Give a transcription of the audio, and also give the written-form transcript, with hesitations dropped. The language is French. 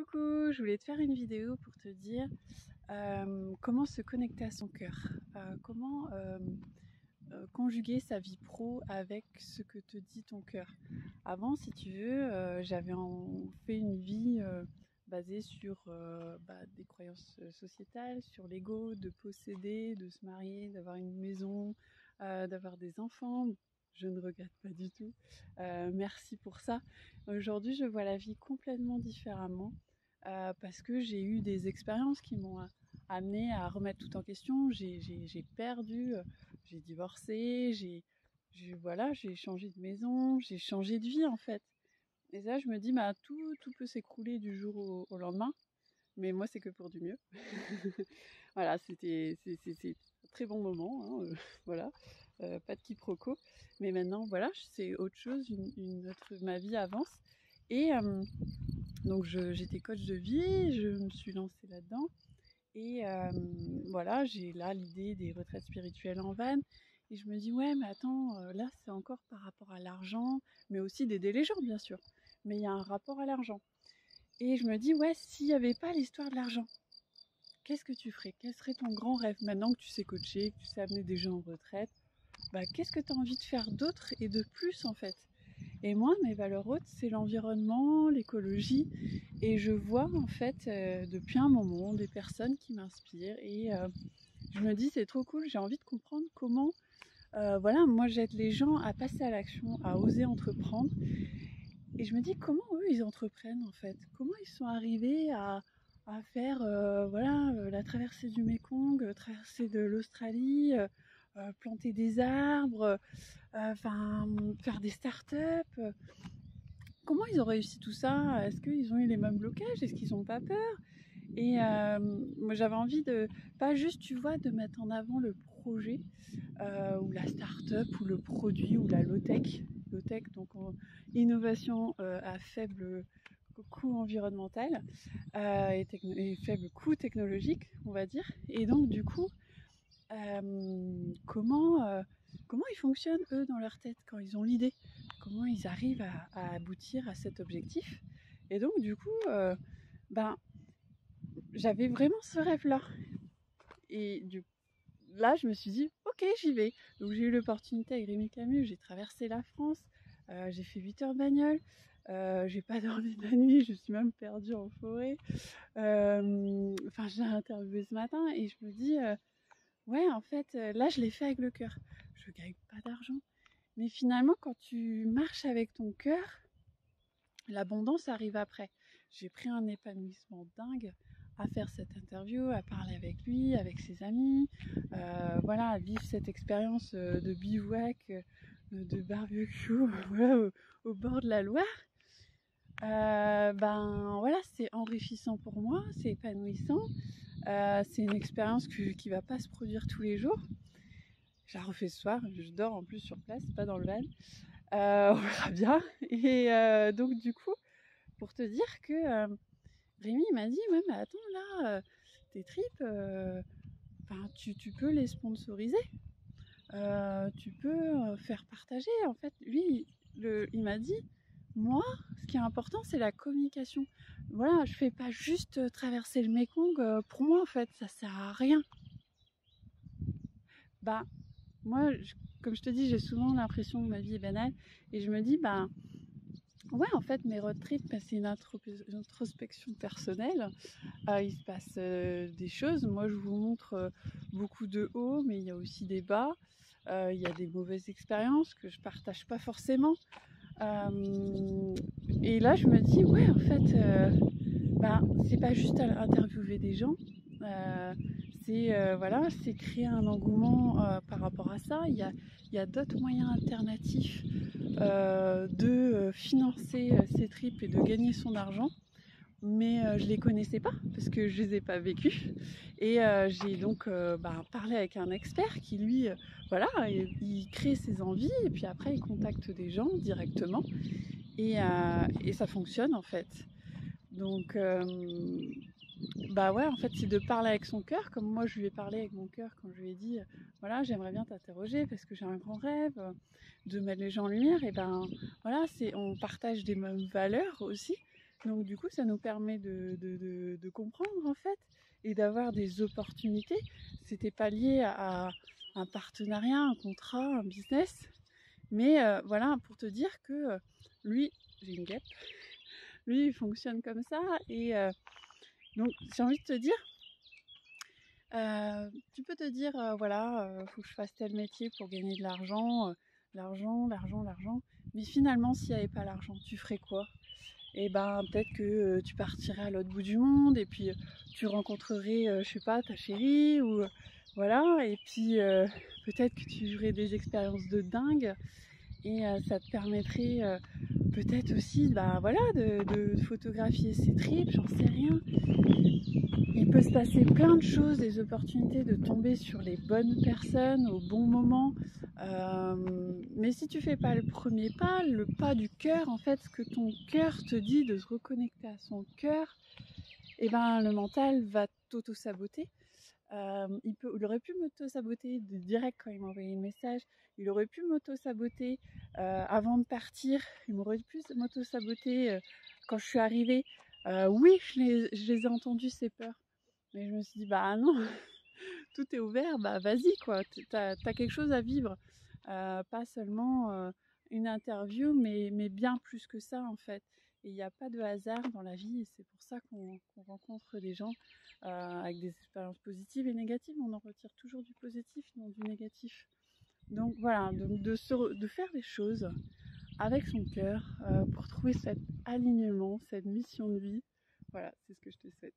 Coucou, je voulais te faire une vidéo pour te dire comment se connecter à son cœur, comment conjuguer sa vie pro avec ce que te dit ton cœur. Avant, si tu veux, j'avais fait une vie basée sur des croyances sociétales, sur l'ego, de posséder, de se marier, d'avoir une maison, d'avoir des enfants. Je ne regrette pas du tout. Merci pour ça. Aujourd'hui, je vois la vie complètement différemment parce que j'ai eu des expériences qui m'ont amené à remettre tout en question. J'ai perdu, j'ai divorcé, j'ai changé de maison, j'ai changé de vie en fait. Et là, je me dis, bah, tout peut s'écrouler du jour au lendemain, mais moi, c'est que pour du mieux. Voilà, c'est un très bon moment, hein, voilà, pas de quiproquo. Mais maintenant, voilà, c'est autre chose, ma vie avance. Et donc, j'étais coach de vie, je me suis lancée là-dedans. Et voilà, j'ai là l'idée des retraites spirituelles en van. Et je me dis, ouais, mais attends, là, c'est encore par rapport à l'argent, mais aussi d'aider les gens, bien sûr. Mais il y a un rapport à l'argent. Et je me dis, ouais, s'il n'y avait pas l'histoire de l'argent, qu'est-ce que tu ferais? Quel serait ton grand rêve maintenant que tu sais coacher, que tu sais amener des gens en retraite? Qu'est-ce que tu as envie de faire d'autre et de plus, en fait? Et moi, mes valeurs hautes, c'est l'environnement, l'écologie. Et je vois, en fait, depuis un moment, des personnes qui m'inspirent. Et je me dis, c'est trop cool, j'ai envie de comprendre comment, voilà, moi, j'aide les gens à passer à l'action, à oser entreprendre. Et je me dis, comment eux, ils entreprennent, en fait? Comment ils sont arrivés à faire, voilà, la traversée du Mékong, traversée de l'Australie, planter des arbres, enfin, faire des startups. Comment ils ont réussi tout ça? Est-ce qu'ils ont eu les mêmes blocages? Est-ce qu'ils n'ont pas peur? Et moi, j'avais envie de, pas juste, tu vois, de mettre en avant le projet, ou la start-up, ou le produit, ou la low-tech. Low-tech, donc innovation à faible coût environnemental et faible coût technologique, on va dire. Et donc, du coup, comment ils fonctionnent, eux, dans leur tête, quand ils ont l'idée? Comment ils arrivent à aboutir à cet objectif? Et donc, du coup, ben, j'avais vraiment ce rêve-là. Et là, je me suis dit, ok, j'y vais. Donc, j'ai eu l'opportunité avec Rémi Camus, j'ai traversé la France, j'ai fait 8 heures de bagnole, j'ai pas dormi de la nuit, je suis même perdue en forêt. Enfin, j'ai interviewé ce matin et je me dis, ouais, en fait, là, je l'ai fait avec le cœur. Je gagne pas d'argent. Mais finalement, quand tu marches avec ton cœur, l'abondance arrive après. J'ai pris un épanouissement dingue à faire cette interview, à parler avec lui, avec ses amis, voilà, à vivre cette expérience de bivouac, de barbecue, voilà, au bord de la Loire. Voilà, c'est enrichissant pour moi, c'est épanouissant. C'est une expérience qui ne va pas se produire tous les jours. Je la refais ce soir, je dors en plus sur place, pas dans le van. On verra bien. Et donc du coup, pour te dire que Rémi m'a dit, ouais mais attends là, tes tripes, tu peux les sponsoriser, tu peux faire partager. En fait, lui, il m'a dit, moi, ce qui est important, c'est la communication. Voilà, je fais pas juste traverser le Mékong. Pour moi, en fait, ça sert à rien. Bah, moi, comme je te dis, j'ai souvent l'impression que ma vie est banale. Et je me dis, ouais, en fait, mes road trips, c'est une introspection personnelle. Il se passe des choses. Moi, je vous montre beaucoup de hauts, mais il y a aussi des bas. Il y a des mauvaises expériences que je partage pas forcément. Et là, je me dis, ouais, en fait, c'est pas juste interviewer des gens. Voilà, c'est créer un engouement par rapport à ça. Il y a d'autres moyens alternatifs de financer ses tripes et de gagner son argent. Mais je les connaissais pas parce que je les ai pas vécus. Et j'ai donc parlé avec un expert qui lui, voilà, il crée ses envies et puis après il contacte des gens directement et ça fonctionne en fait. Donc ouais, en fait, c'est de parler avec son cœur, comme moi je lui ai parlé avec mon cœur quand je lui ai dit, voilà, j'aimerais bien t'interroger parce que j'ai un grand rêve de mettre les gens en lumière. Et voilà, on partage des mêmes valeurs aussi. Donc du coup, ça nous permet de comprendre en fait et d'avoir des opportunités. C'était pas lié à un partenariat, un contrat, un business, mais voilà, pour te dire que lui, j'ai une guêpe, lui il fonctionne comme ça et donc j'ai envie de te dire, tu peux te dire voilà, faut que je fasse tel métier pour gagner de l'argent, l'argent, mais finalement s'il n'y avait pas l'argent, tu ferais quoi? Et ben peut-être que tu partirais à l'autre bout du monde et puis tu rencontrerais, je sais pas, ta chérie ou voilà, et puis peut-être que tu vivrais des expériences de dingue et ça te permettrait peut-être aussi bah voilà de photographier ses tripes, j'en sais rien. Il peut se passer plein de choses, des opportunités de tomber sur les bonnes personnes au bon moment. Mais si tu fais pas le premier pas, le pas du cœur, en fait, ce que ton cœur te dit de se reconnecter à son cœur, et ben le mental va t'auto-saboter. Il aurait pu m'auto-saboter direct quand il m'a envoyé le message. Il aurait pu m'auto-saboter avant de partir. Il m'aurait pu m'auto-saboter quand je suis arrivée. Oui, je les ai entendues, ces peurs. Mais je me suis dit, bah non, tout est ouvert, bah vas-y quoi, t'as quelque chose à vivre. Pas seulement une interview, mais bien plus que ça en fait. Et il n'y a pas de hasard dans la vie, et c'est pour ça qu'on rencontre des gens avec des expériences positives et négatives. On en retire toujours du positif, non du négatif. Donc voilà, de faire les choses avec son cœur pour trouver cet alignement, cette mission de vie. Voilà, c'est ce que je te souhaite.